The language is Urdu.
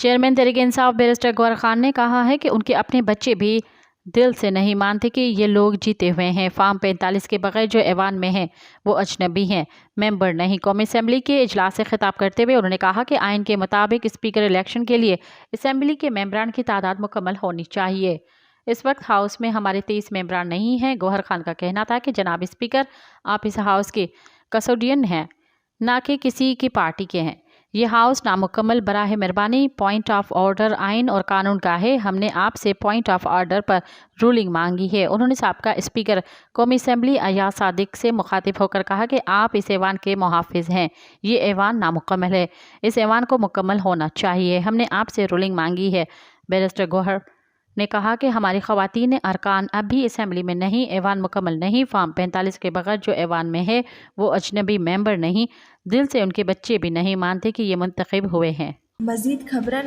چیئرمین تحریک انصاف بیرسٹر گوہر خان نے کہا ہے کہ ان کے اپنے بچے بھی دل سے نہیں مانتے کہ یہ لوگ جیتے ہوئے ہیں۔ فارم 45 کے بغیر جو ایوان میں ہیں وہ اجنبی ہیں، ممبر نہیں۔ قومی اسمبلی کے اجلاس سے خطاب کرتے ہوئے انہوں نے کہا کہ آئین کے مطابق اسپیکر الیکشن کے لیے اسمبلی کے ممبران کی تعداد مکمل ہونی چاہیے۔ اس وقت ہاؤس میں ہمارے 23 ممبران نہیں ہیں۔ گوہر خان کا کہنا تھا کہ جناب اسپیکر، آپ اس ہاؤس کے کسٹوڈین ہیں، نہ کہ کسی کی پارٹی کے ہیں۔ یہ ہاؤس نامکمل، براہ مہربانی پوائنٹ آف آرڈر آئین اور قانون کا ہے۔ ہم نے آپ سے پوائنٹ آف آرڈر پر رولنگ مانگی ہے۔ انہوں نے سابقہ اسپیکر قومی اسمبلی ایاز صادق سے مخاطب ہو کر کہا کہ آپ اس ایوان کے محافظ ہیں۔ یہ ایوان نامکمل ہے، اس ایوان کو مکمل ہونا چاہیے۔ ہم نے آپ سے رولنگ مانگی ہے۔ بیرسٹر گوہر نے کہا کہ ہماری خواتین ارکان اب بھی اسمبلی میں نہیں، ایوان مکمل نہیں۔ فارم 45 کے بغیر جو ایوان میں ہے وہ اجنبی ممبر نہیں، دل سے ان کے بچے بھی نہیں مانتے کہ یہ منتخب ہوئے ہیں۔ مزید خبرن